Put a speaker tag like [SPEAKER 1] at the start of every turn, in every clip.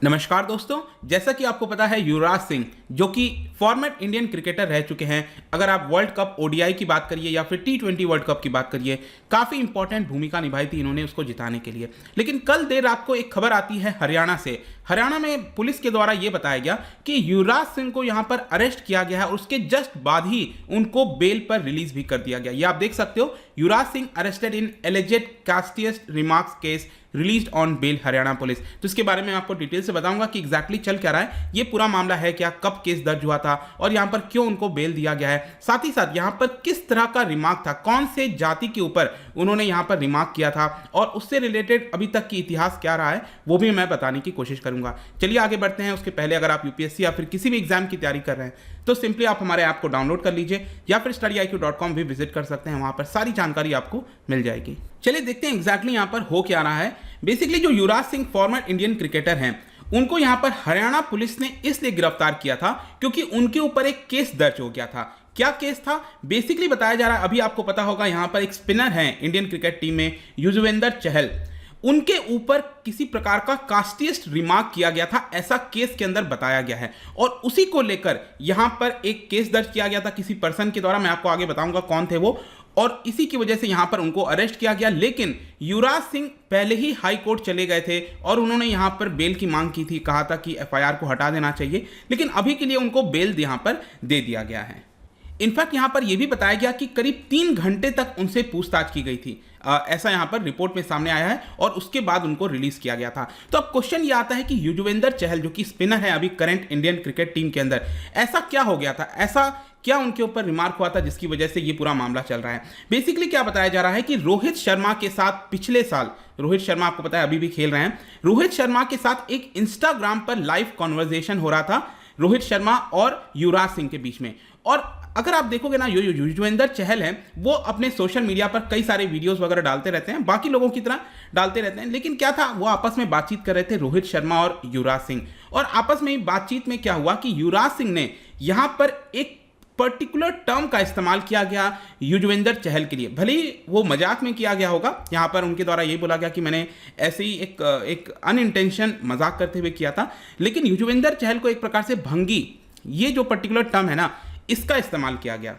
[SPEAKER 1] नमस्कार दोस्तों, जैसा कि आपको पता है युवराज सिंह जो कि फॉर्मर इंडियन क्रिकेटर रह चुके हैं। अगर आप वर्ल्ड कप ओडीआई की बात करिए या फिर टी20 वर्ल्ड कप की बात करिए, काफ़ी इंपॉर्टेंट भूमिका निभाई थी इन्होंने उसको जिताने के लिए। लेकिन कल देर रात को एक खबर आती है हरियाणा से। हरियाणा में पुलिस के द्वारा यह बताया गया कि युवराज सिंह को यहां पर अरेस्ट किया गया है और उसके जस्ट बाद ही उनको बेल पर रिलीज भी कर दिया गया। ये आप देख सकते हो, Yuvraj Singh arrested in alleged casteist remarks case released on bail Haryana police. तो इसके बारे में आपको डिटेल से बताऊंगा कि एग्जैक्टली चल क्या रहा है, ये पूरा मामला है क्या, कब केस दर्ज हुआ था और यहां पर क्यों उनको बेल दिया गया है, साथ ही साथ यहां पर किस तरह का रिमार्क था, कौन से जाति के ऊपर उन्होंने यहां पर रिमार्क किया था और उससे रिलेटेड अभी तक की इतिहास क्या रहा है वो भी मैं बताने की कोशिश करूंगा। चलिए आगे बढ़ते हैं। उसके पहले अगर आप यूपीएससी या फिर किसी भी एग्जाम की तैयारी कर रहे हैं तो सिंपली आप हमारे ऐप को डाउनलोड कर लीजिए या फिर studyIQ.com भी विजिट कर सकते हैं, वहां पर सारी जानकारी आपको मिल जाएगी। चलिए देखते हैं एग्जैक्टली यहां पर हो क्या रहा है। बेसिकली जो Yuvraj Singh former Indian cricketer हैं, उनको यहां पर हरियाणा पुलिस ने इसलिए गिरफ्तार किया था क्योंकि उनके ऊपर एक केस दर्ज हो गया था। क्या केस था? बेसिकली बताया जा रहा है, अभी आपको पता होगा यहां पर एक स्पिनर है इंडियन क्रिकेट टीम में, युजवेंद्र चहल, उनके ऊपर किसी प्रकार का कास्टिस्ट रिमार्क किया गया था, ऐसा केस के अंदर बताया गया है और उसी को लेकर यहां पर एक केस दर्ज किया गया था किसी पर्सन के द्वारा। मैं आपको आगे बताऊंगा कौन थे वो, और इसी की वजह से यहां पर उनको अरेस्ट किया गया। लेकिन युवराज सिंह पहले ही हाई कोर्ट चले गए थे और उन्होंने यहां पर बेल की मांग की थी, कहा था कि एफआईआर को हटा देना चाहिए, लेकिन अभी के लिए उनको बेल यहां पर दे दिया गया है। इनफैक्ट यहां पर यह भी बताया गया कि करीब 3 घंटे तक उनसे पूछताछ की गई थी, ऐसा यहां पर रिपोर्ट में सामने आया है और उसके बाद उनको रिलीज किया गया था। तो अब क्वेश्चन ये आता है कि युजवेंद्र चहल जो कि स्पिनर है अभी करंट इंडियन क्रिकेट टीम के अंदर, ऐसा क्या हो गया था, ऐसा क्या उनके ऊपर रिमार्क हुआ था जिसकी वजह से ये पूरा मामला चल रहा है। बेसिकली क्या बताया जा रहा है कि रोहित शर्मा के साथ पिछले साल, रोहित शर्मा आपको पता है अभी भी खेल रहे हैं, रोहित शर्मा के साथ एक इंस्टाग्राम पर लाइव कॉन्वर्जेशन हो रहा था रोहित शर्मा और युवराज सिंह के बीच में। और अगर आप देखोगे ना, युजवेंद्र चहल हैं, वो अपने सोशल मीडिया पर कई सारे वीडियोस वगैरह डालते रहते हैं, बाकी लोगों की तरह डालते रहते हैं। लेकिन क्या था, वो आपस में बातचीत कर रहे थे रोहित शर्मा और युवराज सिंह, और आपस में बातचीत में क्या हुआ कि युवराज सिंह ने यहां पर एक पर्टिकुलर टर्म का इस्तेमाल किया गया युजवेंद्र चहल के लिए। भले ही वो मजाक में किया गया होगा, यहां पर उनके द्वारा ये बोला गया कि मैंने ऐसे ही एक अनइंटेंशन मजाक करते हुए किया था, लेकिन युजवेंद्र चहल को एक प्रकार से भंगी, ये जो पर्टिकुलर टर्म है ना, इसका इस्तेमाल किया गया।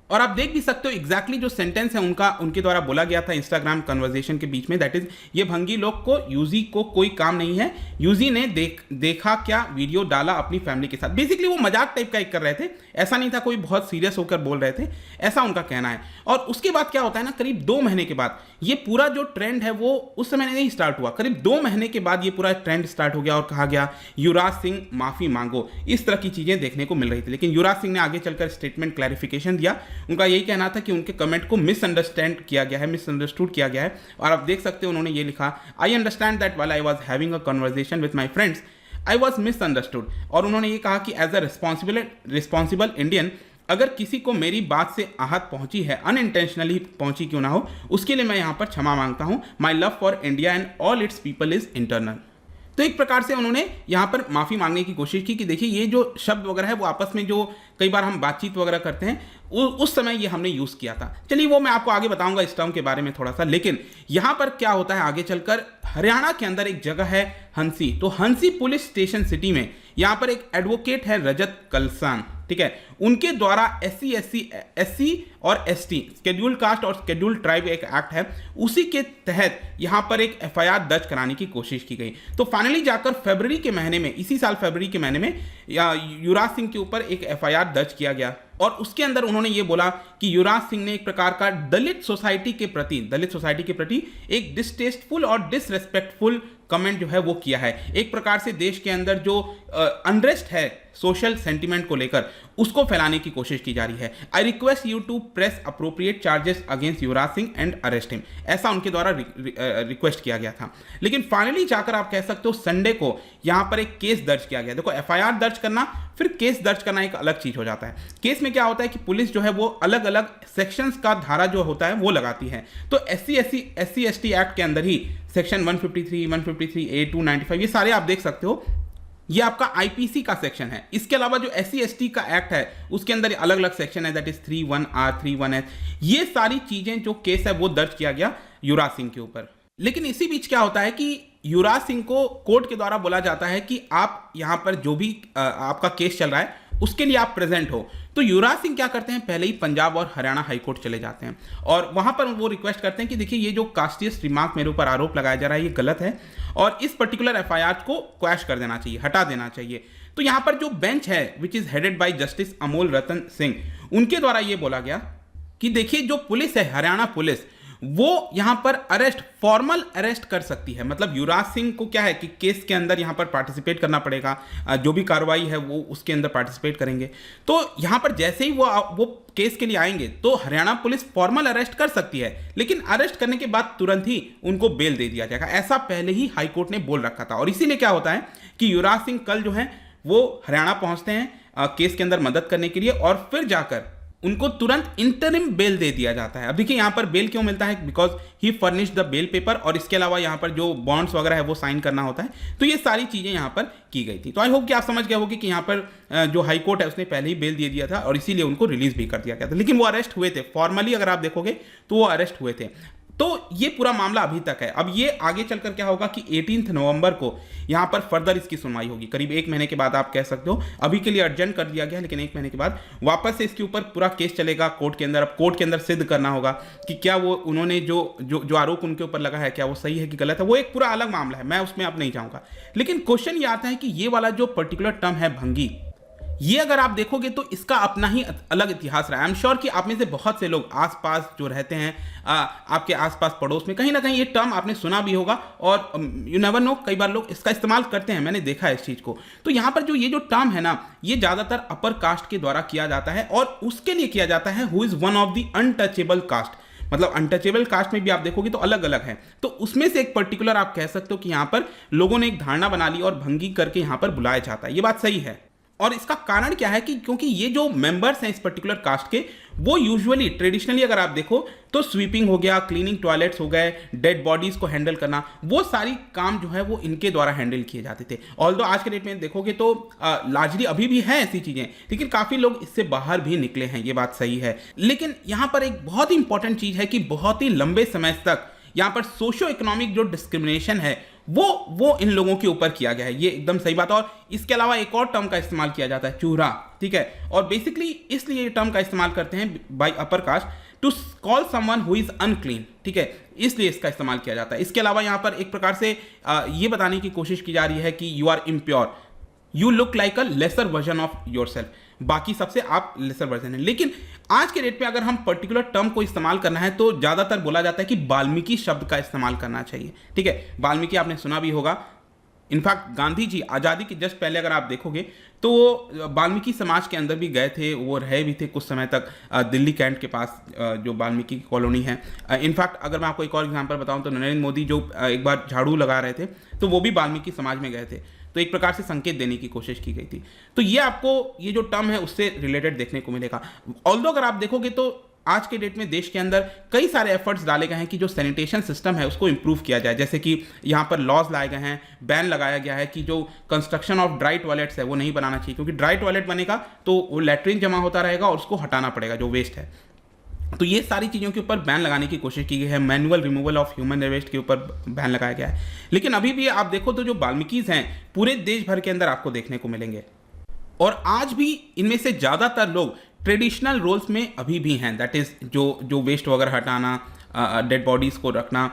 [SPEAKER 1] और आप देख भी सकते हो एग्जैक्टली जो सेंटेंस है उनका, उनके द्वारा बोला गया था इंस्टाग्राम कन्वर्सेशन के बीच में, दैट इज, ये भंगी लोग को, यूजी को कोई काम नहीं है, यूजी ने देखा क्या वीडियो डाला अपनी फैमिली के साथ। बेसिकली वो मजाक टाइप का एक कर रहे थे, ऐसा नहीं था कोई बहुत सीरियस होकर बोल रहे थे, ऐसा उनका कहना है। और उसके बाद क्या होता है ना, करीब 2 महीने के बाद ये पूरा जो ट्रेंड है वो उस समय नहीं स्टार्ट हुआ, करीब 2 महीने के बाद ये पूरा ट्रेंड स्टार्ट हो गया और कहा गया युवराज सिंह माफी मांगो, इस तरह की चीजें देखने को मिल रही थी। लेकिन युवराज सिंह ने आगे चलकर स्टेटमेंट क्लैरिफिकेशन दिया, उनका यही कहना था कि उनके कमेंट को मिसअंडरस्टैंड किया गया है, मिसअंडरस्टूड किया गया है। और आप देख सकते हो उन्होंने ये लिखा, I understand that while I was having a conversation with my friends I was misunderstood. और उन्होंने ये कहा कि एज अ रिस्पॉन्सिबल इंडियन, अगर किसी को मेरी बात से आहत पहुंची है, अनइंटेंशनली पहुंची क्यों ना हो, उसके लिए मैं यहां पर क्षमा मांगता हूं। My love for India and all it's people is internal. तो एक प्रकार से उन्होंने यहां पर माफी मांगने की कोशिश की कि देखिए ये जो शब्द वगैरह है वो आपस में जो कई बार हम बातचीत वगैरह करते हैं उस समय ये हमने यूज किया था। चलिए वो मैं आपको आगे बताऊंगा इस टर्म के बारे में थोड़ा सा। लेकिन यहां पर क्या होता है आगे चलकर, हरियाणा के अंदर एक जगह है हंसी, तो हंसी पुलिस स्टेशन सिटी में यहां पर एक एडवोकेट है रजत कलसान, ठीक है, उनके द्वारा एससी और एसटी शेड्यूल कास्ट और शेड्यूल ट्राइब एक एक्ट है, उसी के तहत यहां पर एक एफआईआर दर्ज कराने की कोशिश की गई। तो फाइनली जाकर फरवरी के महीने में, इसी साल फरवरी के महीने में युवराज सिंह के ऊपर एक एफआईआर दर्ज किया गया और उसके अंदर उन्होंने ये बोला कि युवराज सिंह ने एक प्रकार का दलित सोसाइटी के प्रति एक डिसटेस्टफुल और डिसरेस्पेक्टफुल कमेंट जो है वो किया है। एक प्रकार से देश के अंदर जो अनरेस्ट है सोशल सेंटिमेंट को लेकर, उसको फैलाने की कोशिश की जा रही है। I request you to press appropriate charges against Yuvraj Singh and arrest him, ऐसा उनके द्वारा रिक्वेस्ट किया गया था। लेकिन फाइनली जाकर आप कह सकते हो संडे को यहां पर एक केस दर्ज किया गया। देखो एफआईआर दर्ज करना फिर केस दर्ज करना एक अलग चीज हो जाता है। केस में क्या होता है कि पुलिस जो है वो अलग अलग सेक्शंस का धारा जो होता है वो लगाती है। तो एससी एसटी एक्ट के अंदर ही सेक्शन 153, 153A, 295 ये सारे आप देख सकते हो, ये आपका आईपीसी का सेक्शन है। इसके अलावा जो एससी एसटी का एक्ट है उसके अंदर अलग अलग सेक्शन है, दैट इज 31R, 31S, ये सारी चीजें जो केस है वो दर्ज किया गया युवराज सिंह के ऊपर। लेकिन इसी बीच क्या होता है कि युवराज सिंह को कोर्ट के द्वारा बोला जाता है कि आप यहाँ पर जो भी आपका केस चल रहा है उसके लिए आप प्रेजेंट हो। तो युवराज सिंह क्या करते हैं, पहले ही पंजाब और हरियाणा हाईकोर्ट चले जाते हैं और वहां पर वो रिक्वेस्ट करते हैं कि देखिए ये जो कास्टियस रिमार्क मेरे ऊपर आरोप लगाया जा रहा है ये गलत है और इस पर्टिकुलर एफआईआर को क्वैश कर देना चाहिए, हटा देना चाहिए। तो यहां पर जो बेंच है which is headed by justice Amol Ratan Singh, उनके द्वारा ये बोला गया कि देखिए जो पुलिस है, हरियाणा पुलिस, वो यहां पर अरेस्ट, फॉर्मल अरेस्ट कर सकती है। मतलब युवराज सिंह को क्या है कि केस के अंदर यहां पर पार्टिसिपेट करना पड़ेगा, जो भी कार्रवाई है वो उसके अंदर पार्टिसिपेट करेंगे। तो यहां पर जैसे ही वो केस के लिए आएंगे तो हरियाणा पुलिस फॉर्मल अरेस्ट कर सकती है, लेकिन अरेस्ट करने के बाद तुरंत ही उनको बेल दे दिया जाएगा। ऐसा पहले ही हाईकोर्ट ने बोल रखा था और इसीलिए क्या होता है कि युवराज सिंह कल जो है वो हरियाणा पहुंचते हैं केस के अंदर मदद करने के लिए और फिर जाकर उनको तुरंत इंटरिम बेल दे दिया जाता है। अब देखिए यहाँ पर बेल क्यों मिलता है, because he furnish the bail paper और इसके अलावा यहाँ पर जो बॉन्ड्स वगैरह है वो साइन करना होता है। तो ये सारी चीज़ें यहाँ पर की गई थी। तो आई होप कि आप समझ गए होंगे कि यहाँ पर जो हाई कोर्ट है उसने पहले ही बेल दे दिया था और इसीलिए उनको रिलीज भी कर दिया गया था, लेकिन वो अरेस्ट हुए थे। फॉर्मली अगर आप देखोगे तो वो अरेस्ट हुए थे। तो ये पूरा मामला अभी तक है। अब ये आगे चलकर क्या होगा कि 18 नवंबर को यहाँ पर फर्दर इसकी सुनवाई होगी, करीब 1 महीने के बाद आप कह सकते हो। अभी के लिए अर्जेंट कर दिया गया, लेकिन 1 महीने के बाद वापस से इसके ऊपर पूरा केस चलेगा कोर्ट के अंदर। अब कोर्ट के अंदर सिद्ध करना होगा कि क्या वो उन्होंने जो आरोप उनके ऊपर लगा है क्या वो सही है कि गलत है। वो एक पूरा अलग मामला है, मैं उसमें अब नहीं जाऊँगा। लेकिन क्वेश्चन ये आता है कि ये वाला जो पर्टिकुलर टर्म है भंगी, ये अगर आप देखोगे तो इसका अपना ही अलग इतिहास रहा है। आई एम श्योर कि आप में से बहुत से लोग आसपास जो रहते हैं, आपके आसपास पड़ोस में कहीं ना कहीं ये टर्म आपने सुना भी होगा और यू नेवर नो, कई बार लोग इसका इस्तेमाल करते हैं, मैंने देखा है इस चीज़ को। तो यहाँ पर जो ये जो टर्म है ना, ये ज़्यादातर अपर कास्ट के द्वारा किया जाता है और उसके लिए किया जाता है who is one of the untouchable caste. मतलब अनटचेबल कास्ट में भी आप देखोगे तो अलग अलग है। तो उसमें से एक पर्टिकुलर आप कह सकते हो कि यहाँ पर लोगों ने एक धारणा बना ली और भंगी करके यहाँ पर बुलाया जाता है। ये बात सही है। और इसका कारण क्या है कि क्योंकि ये जो मेंबर्स हैं इस पर्टिकुलर कास्ट के, वो यूजुअली ट्रेडिशनली अगर आप देखो तो स्वीपिंग हो गया, क्लीनिंग टॉयलेट्स हो गए, डेड बॉडीज को हैंडल करना, वो सारी काम जो है वो इनके द्वारा हैंडल किए जाते थे। ऑल्दो आज के डेट में देखोगे तो लार्जली अभी भी हैं ऐसी चीज़ें, लेकिन काफ़ी लोग इससे बाहर भी निकले हैं, ये बात सही है। लेकिन यहाँ पर एक बहुत ही इंपॉर्टेंट चीज़ है कि बहुत ही लंबे समय तक यहाँ पर सोशो इकोनॉमिक जो डिस्क्रिमिनेशन है वो इन लोगों के ऊपर किया गया है। ये एकदम सही बात है। और इसके अलावा एक और टर्म का इस्तेमाल किया जाता है, चूरा, ठीक है। और बेसिकली इसलिए ये टर्म का इस्तेमाल करते हैं by upper caste to call someone who is unclean, ठीक है, इसलिए इसका इस्तेमाल किया जाता है। इसके अलावा यहाँ पर एक प्रकार से ये बताने की कोशिश की जा रही है कि you are impure, you look like a lesser version of yourself, बाकी सबसे आप लेसर वर्जन है। लेकिन आज के डेट में अगर हम पर्टिकुलर टर्म को इस्तेमाल करना है तो ज़्यादातर बोला जाता है कि वाल्मीकि शब्द का इस्तेमाल करना चाहिए, ठीक है। वाल्मीकि आपने सुना भी होगा। इनफैक्ट गांधी जी आज़ादी के जस्ट पहले अगर आप देखोगे तो वो वाल्मीकि समाज के अंदर भी गए थे, वो रहे भी थे कुछ समय तक दिल्ली कैंट के पास जो वाल्मीकि कॉलोनी है। इनफैक्ट अगर मैं आपको एक और एग्जांपल बताऊं तो नरेंद्र मोदी जो एक बार झाड़ू लगा रहे थे तो वो भी वाल्मीकि समाज में गए थे। तो एक प्रकार से संकेत देने की कोशिश की गई थी। तो ये आपको ये जो टर्म है उससे रिलेटेड देखने को मिलेगा। ऑल्दो अगर आप देखोगे तो आज के डेट में देश के अंदर कई सारे एफर्ट्स डाले गए हैं कि जो सैनिटेशन सिस्टम है उसको इंप्रूव किया जाए। जैसे कि यहाँ पर लॉज लाए गए हैं, बैन लगाया गया है कि जो कंस्ट्रक्शन ऑफ ड्राई टॉयलेट्स है वो नहीं बनाना चाहिए, क्योंकि ड्राई टॉयलेट बनेगा तो वो लैट्रिन जमा होता रहेगा और उसको हटाना पड़ेगा जो वेस्ट है। तो ये सारी चीज़ों के ऊपर बैन लगाने की कोशिश की गई है। Manual removal of human waste के ऊपर बैन लगाया गया है। लेकिन अभी भी आप देखो तो जो वाल्मीकिज हैं पूरे देश भर के अंदर आपको देखने को मिलेंगे और आज भी इनमें से ज़्यादातर लोग ट्रेडिशनल रोल्स में अभी भी हैं। दैट इज़ जो वेस्ट वगैरह हटाना, डेड बॉडीज़ को रखना,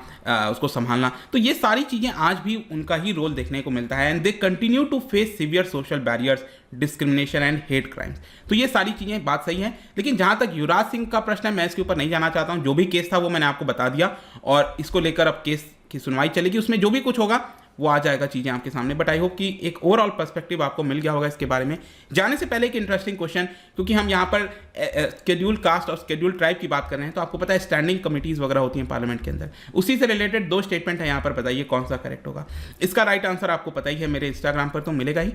[SPEAKER 1] उसको संभालना, तो ये सारी चीज़ें आज भी उनका ही रोल देखने को मिलता है। And they continue to face severe social barriers, discrimination and hate crimes. तो ये सारी चीज़ें बात सही है। लेकिन जहाँ तक युवराज सिंह का प्रश्न है, मैं इसके ऊपर नहीं जाना चाहता हूँ। जो भी केस था वो मैंने आपको बता दिया और इसको लेकर अब केस की सुनवाई चलेगी, उसमें जो भी कुछ होगा वो आ जाएगा चीज़ें आपके सामने। बट आई होप कि एक ओवरऑल पर्सपेक्टिव आपको मिल गया होगा इसके बारे में। जाने से पहले एक इंटरेस्टिंग क्वेश्चन, क्योंकि हम यहाँ पर शेड्यूल कास्ट और शेड्यूल ट्राइब की बात कर रहे हैं, तो आपको पता है स्टैंडिंग कमिटीज़ वगैरह होती हैं पार्लियामेंट के अंदर, उसी से रिलेटेड 2 स्टेटमेंट है यहाँ पर। बताइए कौन सा करेक्ट होगा। इसका राइट आंसर आपको पता ही है, मेरे इंस्टाग्राम पर तो मिलेगा ही।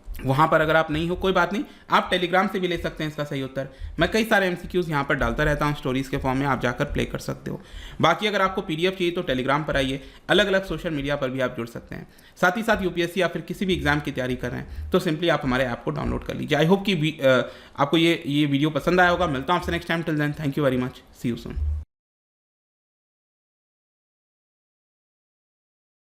[SPEAKER 1] वहाँ पर अगर आप नहीं हो कोई बात नहीं, आप टेलीग्राम से भी ले सकते हैं इसका सही उत्तर। मैं कई सारे MCQs यहाँ पर डालता रहता हूँ स्टोरीज़ के फॉर्म में, आप जाकर प्ले कर सकते हो। बाकी अगर आपको PDF चाहिए तो टेलीग्राम पर आइए, अलग अलग सोशल मीडिया पर भी आप जुड़ सकते हैं। साथ ही साथ UPSC या फिर किसी भी एग्जाम की तैयारी कर रहे हैं तो सिंपली आप हमारे ऐप को डाउनलोड कर लीजिए। आई होप कि आपको ये वीडियो पसंद आया होगा। मिलता हूँ आपसे next time. Till then, thank you very much, see you soon.